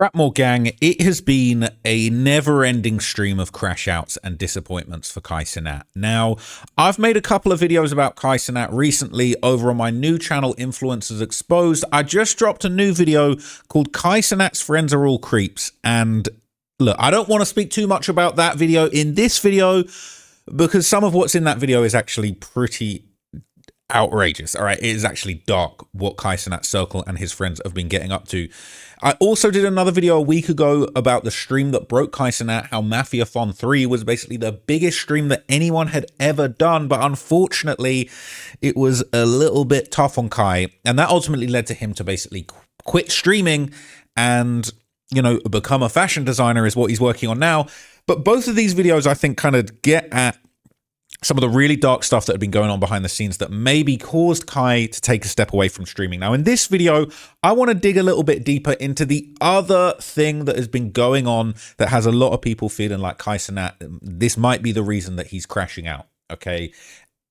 Rapmore gang, it has been a never-ending stream of crash outs and disappointments for Kai Cenat. Now, I've made a couple of videos about Kai Cenat recently over on my new channel, Influencers Exposed. I just dropped a new video called Kai Cenat's Friends Are All Creeps. And look, I don't want to speak too much about that video in this video because some of what's in that video is actually pretty outrageous. All right, it is actually dark what Kai Cenat's circle and his friends have been getting up to. I also did another video a week ago about the stream that broke Kai Cenat, how MafiaFon 3 was basically the biggest stream that anyone had ever done, but unfortunately it was a little bit tough on Kai, and that ultimately led to him to basically quit streaming and, you know, become a fashion designer is what he's working on now. But both of these videos I think kind of get at some of the really dark stuff that had been going on behind the scenes that maybe caused Kai to take a step away from streaming. Now, in this video, I want to dig a little bit deeper into the other thing that has been going on that has a lot of people feeling like Kai Cenat, this might be the reason that he's crashing out, okay?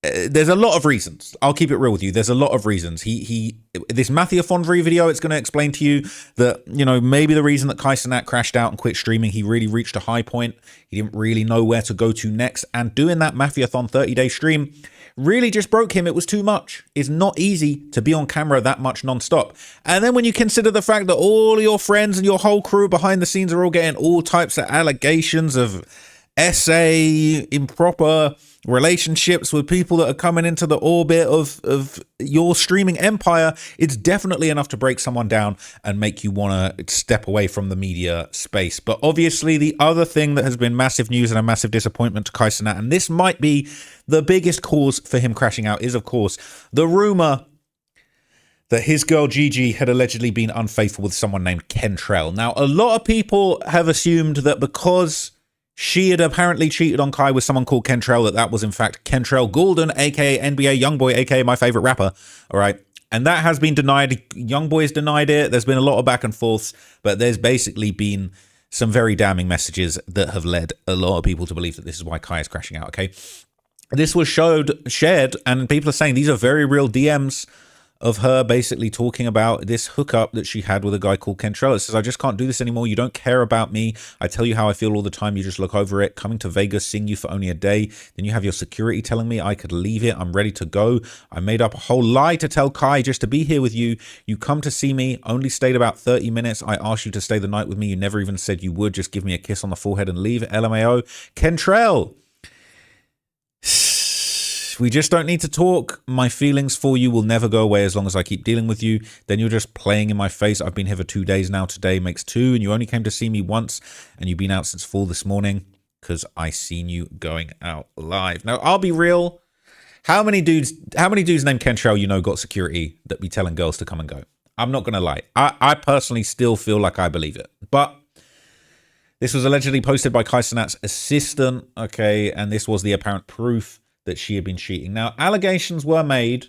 There's a lot of reasons. I'll keep it real with you. There's a lot of reasons. This MafiaFon video, it's going to explain to you that, you know, maybe the reason that Kai Cenat crashed out and quit streaming, he really reached a high point. He didn't really know where to go to next. And doing that MafiaFon 30-day stream really just broke him. It was too much. It's not easy to be on camera that much nonstop. And then when you consider the fact that all your friends and your whole crew behind the scenes are all getting all types of allegations of improper relationships with people that are coming into the orbit of your streaming empire, it's definitely enough to break someone down and make you want to step away from the media space. But obviously the other thing that has been massive news and a massive disappointment to Kai Cenat, and this might be the biggest cause for him crashing out, is of course the rumor that his girl Gigi had allegedly been unfaithful with someone named Kentrell. Now, a lot of people have assumed that because she had apparently cheated on Kai with someone called Kentrell, that was in fact Kentrell Goulden, aka NBA YoungBoy, aka my favorite rapper. All right. And that has been denied. YoungBoy's denied it. There's been a lot of back and forths, but there's basically been some very damning messages that have led a lot of people to believe that this is why Kai is crashing out. Okay. This was shared, and people are saying these are very real DMs of her basically talking about this hookup that she had with a guy called Kentrell. It says, I just can't do this anymore. You don't care about me. I tell you how I feel all the time. You just look over it. Coming to Vegas, seeing you for only a day. Then you have your security telling me I could leave it. I'm ready to go. I made up a whole lie to tell Kai just to be here with you. You come to see me, only stayed about 30 minutes. I asked you to stay the night with me. You never even said you would. Just give me a kiss on the forehead and leave. LMAO. Kentrell, we just don't need to talk. My feelings for you will never go away as long as I keep dealing with you. Then you're just playing in my face. I've been here for 2 days now. Today makes 2, and you only came to see me once, and you've been out since 4 this morning because I seen you going out live. Now, I'll be real. How many dudes named Kentrell you know got security that be telling girls to come and go? I'm not going to lie. I personally still feel like I believe it. But this was allegedly posted by Kai Cenat's assistant, okay, and this was the apparent proof that she had been cheating. Now, allegations were made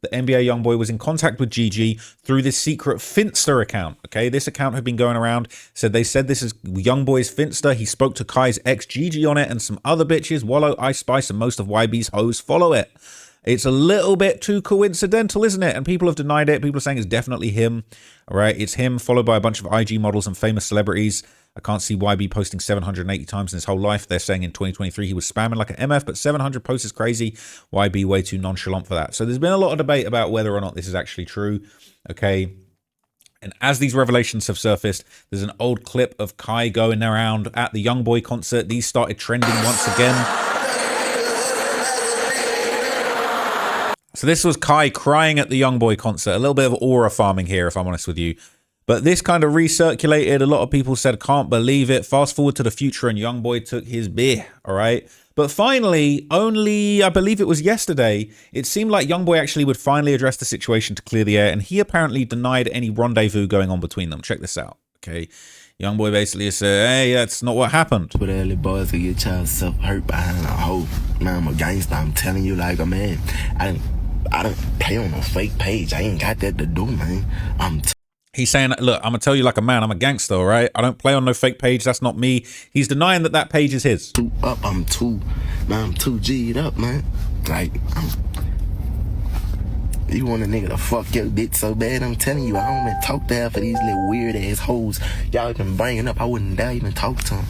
that NBA YoungBoy was in contact with Gigi through this secret Finster account. Okay, this account had been going around. They said this is YoungBoy's Finster. He spoke to Kai's ex Gigi on it, and some other bitches. Wallow, Ice Spice, and most of YB's hoes follow it. It's a little bit too coincidental, isn't it? And people have denied it. People are saying it's definitely him. All right, it's him, followed by a bunch of IG models and famous celebrities. I can't see YB posting 780 times in his whole life. They're saying in 2023 he was spamming like an MF, but 700 posts is crazy. YB way too nonchalant for that. So there's been a lot of debate about whether or not this is actually true. Okay. And as these revelations have surfaced, there's an old clip of Kai going around at the YoungBoy concert. These started trending once again. So this was Kai crying at the YoungBoy concert. A little bit of aura farming here, if I'm honest with you. But this kind of recirculated. A lot of people said, can't believe it. Fast forward to the future and YoungBoy took his beer, all right? But finally, only, I believe it was yesterday, it seemed like YoungBoy actually would finally address the situation to clear the air, and he apparently denied any rendezvous going on between them. Check this out, okay? YoungBoy basically said, hey, that's not what happened. But early boys will get yourself hurt behind a hoe. Man, I'm a gangster. I'm telling you like a man. I don't play on a fake page. I ain't got that to do, man. He's saying, look, I'm going to tell you like a man. I'm a gangster, all right? I don't play on no fake page. That's not me. He's denying that that page is his. I'm too G'd up, man. Like, You want a nigga to fuck your bitch so bad, I'm telling you, I don't even talk to her for these little weird ass hoes y'all been bringing up. I wouldn't dare even talk to them.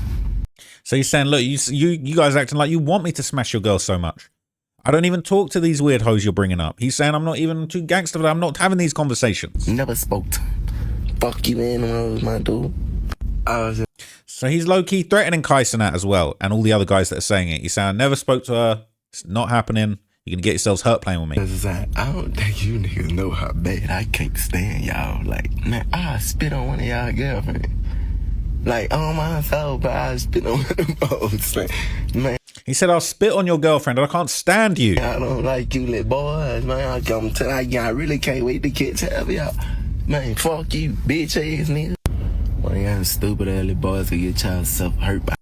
So he's saying, look, you guys acting like you want me to smash your girl so much. I don't even talk to these weird hoes you're bringing up. He's saying I'm not even too gangster, but I'm not having these conversations. Never spoke to him. Fuck you, man, my dude. So he's low-key threatening Kai Cenat as well, and all the other guys that are saying it. He's saying, I never spoke to her. It's not happening. You're going to get yourselves hurt playing with me. I don't think you niggas know how bad I can't stand y'all. Like, man, I spit on one of y'all girlfriends. Like, on my soul, but I spit on one of them folks. Like, man. He said, I'll spit on your girlfriend and I can't stand you. I don't like you little boys, man. I really can't wait to catch half y'all. Man, fuck you, bitch ass nigga. One of y'all stupid early boys will get y'all self hurt by.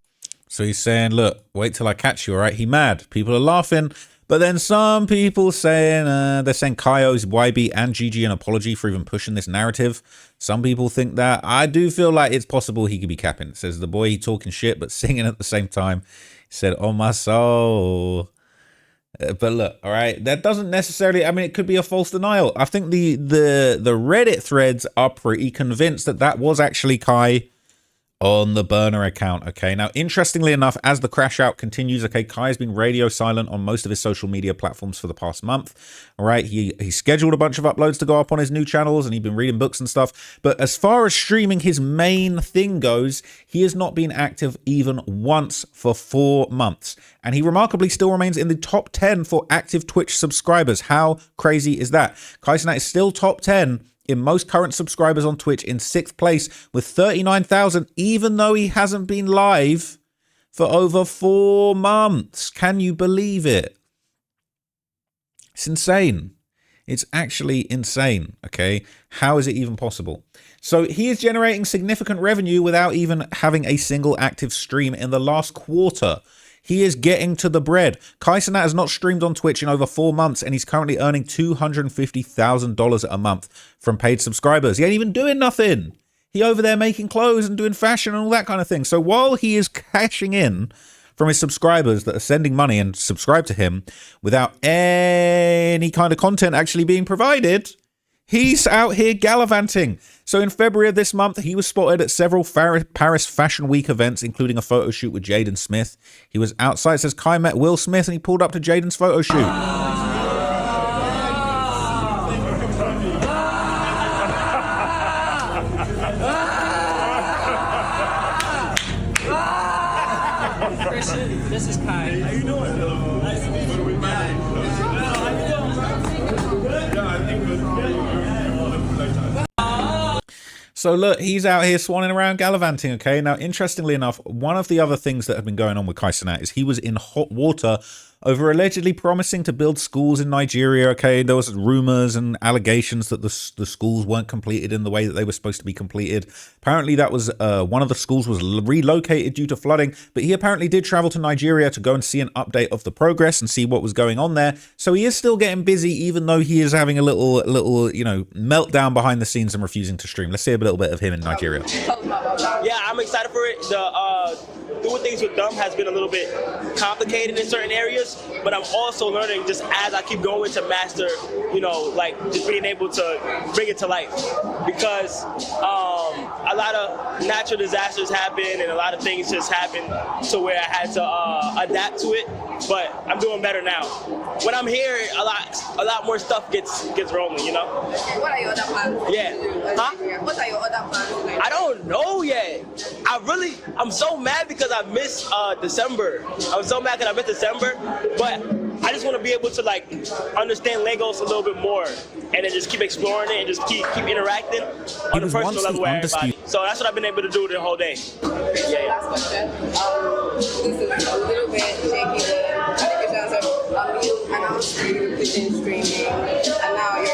So he's saying, look, wait till I catch you, all right? He mad. People are laughing. But then some people saying, they're saying Kai owes YB and Gigi an apology for even pushing this narrative. Some people think that. I do feel like it's possible he could be capping. It says the boy, he talking shit, but singing at the same time. He said, oh my soul. But look, all right, that doesn't necessarily, I mean, it could be a false denial. I think the Reddit threads are pretty convinced that that was actually Kai on the burner account. Okay, now interestingly enough, as the crash out continues, okay, Kai has been radio silent on most of his social media platforms for the past month. All right, he scheduled a bunch of uploads to go up on his new channels, and he's been reading books and stuff. But as far as streaming his main thing goes, he has not been active even once for 4 months, and he remarkably still remains in the top 10 for active Twitch subscribers. How crazy is that? Kai Cenat is still top 10 in most current subscribers on Twitch, in 6th place with 39,000, even though he hasn't been live for over 4 months. Can you believe it? It's insane. It's actually insane, okay? How is it even possible? So he is generating significant revenue without even having a single active stream in the last quarter. He is getting to the bread. Kai Cenat has not streamed on Twitch in over 4 months, and he's currently earning $250,000 a month from paid subscribers. He ain't even doing nothing. He over there making clothes and doing fashion and all that kind of thing. So while he is cashing in from his subscribers that are sending money and subscribe to him without any kind of content actually being provided, he's out here gallivanting. So in February of this month, he was spotted at several Paris Fashion Week events, including a photo shoot with Jaden Smith. He was outside, it says Kai met Will Smith, and he pulled up to Jaden's photo shoot. This is Kai. How you doing? Nice to meet you. So look, he's out here swanning around gallivanting, okay? Now, interestingly enough, one of the other things that have been going on with Kai Cenat is he was in hot water over allegedly promising to build schools in Nigeria, okay? There was rumors and allegations that the schools weren't completed in the way that they were supposed to be completed. Apparently, that was one of the schools was relocated due to flooding, but he apparently did travel to Nigeria to go and see an update of the progress and see what was going on there. So he is still getting busy, even though he is having a little, you know, meltdown behind the scenes and refusing to stream. Let's see a little bit of him in Nigeria. Yeah, I'm excited for it. Doing things with them has been a little bit complicated in certain areas, but I'm also learning just as I keep going to master, you know, like just being able to bring it to life. Because a lot of natural disasters happen and a lot of things just happen to where I had to adapt to it, but I'm doing better now. When I'm here, a lot more stuff gets rolling, you know? What are your other plans? Yeah. Huh? What are your other plans? I don't know yet. I'm so mad because I missed December. I'm so mad because I missed December, but I just want to be able to like understand Legos a little bit more and then just keep exploring it and just keep interacting on the personal level with everybody. So that's what I've been able to do the whole day. Yeah. Last question. This is a little bit shaky, but allegations of you announced you within streaming, and now you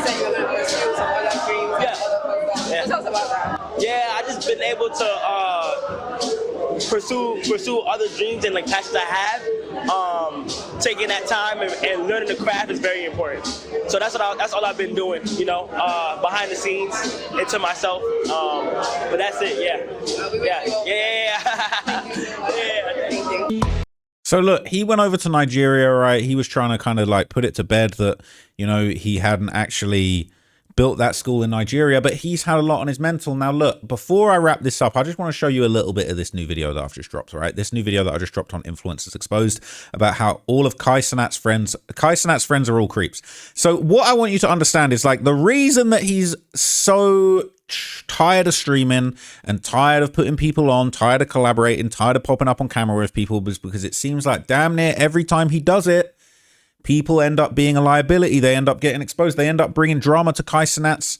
said you're going to pursue some other streams and other podcasts. Yeah. Tell us about that. Yeah, I just been able to pursue other dreams and like passions I have. Taking that time and learning the craft is very important. So that's all I've been doing, you know, behind the scenes and to myself. But that's it, yeah. Yeah. Yeah. Thank you. So look, he went over to Nigeria, right? He was trying to kind of like put it to bed that, you know, he hadn't actually built that school in Nigeria, but he's had a lot on his mental. Now, look, before I wrap this up, I just want to show you a little bit of this new video that I've just dropped, all right? This new video that I just dropped on Influencers Exposed about how all of Kai Cenat's friends are all creeps. So what I want you to understand is like the reason that he's so tired of streaming and tired of putting people on, tired of collaborating, tired of popping up on camera with people is because it seems like damn near every time he does it, people end up being a liability. They end up getting exposed. They end up bringing drama to Kai Cenat's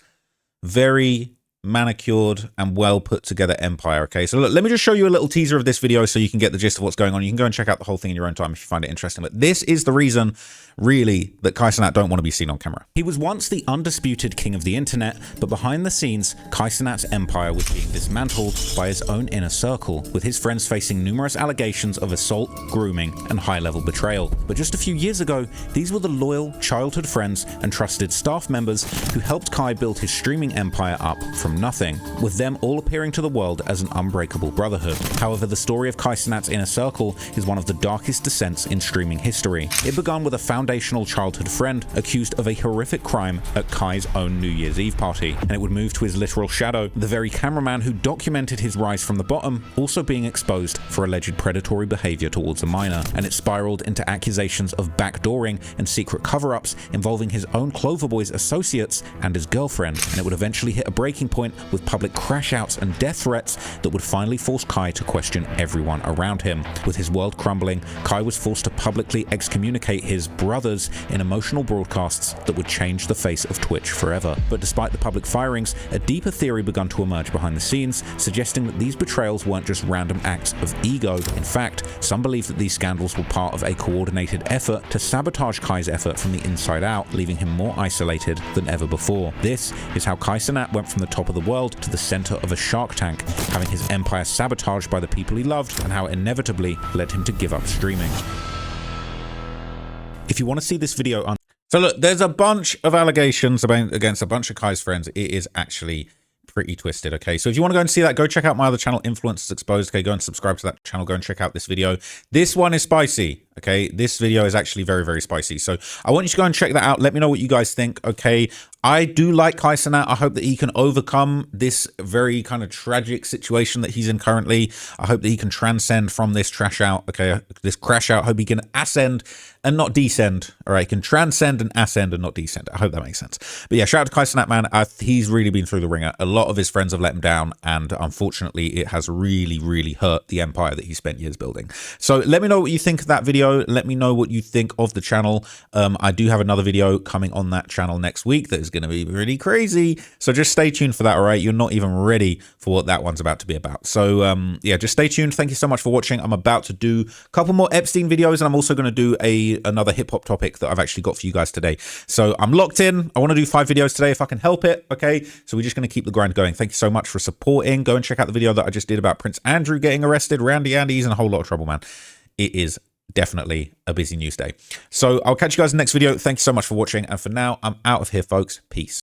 very manicured and well put together empire. Okay, so look, let me just show you a little teaser of this video so you can get the gist of what's going on. You can go and check out the whole thing in your own time if you find it interesting. But this is the reason, really, that Kai Cenat don't want to be seen on camera. He was once the undisputed king of the internet, but behind the scenes, Kai Cenat's empire was being dismantled by his own inner circle, with his friends facing numerous allegations of assault, grooming, and high-level betrayal. But just a few years ago, these were the loyal childhood friends and trusted staff members who helped Kai build his streaming empire up from nothing, with them all appearing to the world as an unbreakable brotherhood. However, the story of Kai Cenat's inner circle is one of the darkest descents in streaming history. It began with a foundational childhood friend accused of a horrific crime at Kai's own New Year's Eve party, and it would move to his literal shadow, the very cameraman who documented his rise from the bottom, also being exposed for alleged predatory behavior towards a minor, and it spiraled into accusations of backdooring and secret cover-ups involving his own Cloverboy's associates and his girlfriend, and it would eventually hit a breaking point with public crash outs and death threats that would finally force Kai to question everyone around him. With his world crumbling, Kai was forced to publicly excommunicate his brothers in emotional broadcasts that would change the face of Twitch forever. But despite the public firings, a deeper theory began to emerge behind the scenes, suggesting that these betrayals weren't just random acts of ego. In fact, some believe that these scandals were part of a coordinated effort to sabotage Kai's effort from the inside out, leaving him more isolated than ever before. This is how Kai Cenat went from the top of the world to the center of a shark tank, having his empire sabotaged by the people he loved, and how it inevitably led him to give up streaming. If you want to see this video on... So look, there's a bunch of allegations against a bunch of Kai's friends. It is actually pretty twisted. Okay, so if you want to go and see that, go check out my other channel, Influencers Exposed. Okay, go and subscribe to that channel. Go and check out this video. This one is spicy. Okay, this video is actually very, very spicy. So I want you to go and check that out. Let me know what you guys think. Okay, I do like Kai Cenat. I hope that he can overcome this very kind of tragic situation that he's in currently. I hope that he can transcend from this trash out. Okay, this crash out. I hope he can ascend and not descend. All right, he can transcend and ascend and not descend. I hope that makes sense. But yeah, shout out to Kai Cenat, man. He's really been through the ringer. A lot of his friends have let him down, and unfortunately, it has really, really hurt the empire that he spent years building. So let me know what you think of that video. Let me know what you think of the channel. I do have another video coming on that channel next week that is going to be really crazy. So just stay tuned for that, all right? You're not even ready for what that one's about to be about. So yeah, just stay tuned. Thank you so much for watching. I'm about to do a couple more Epstein videos, and I'm also going to do another hip-hop topic that I've actually got for you guys today. So I'm locked in. I want to do 5 videos today if I can help it, okay? So we're just going to keep the grind going. Thank you so much for supporting. Go and check out the video that I just did about Prince Andrew getting arrested, Randy Andy's, and a whole lot of trouble, man. It is definitely a busy news day. So I'll catch you guys in the next video. Thank you so much for watching. And for now, I'm out of here, folks. Peace.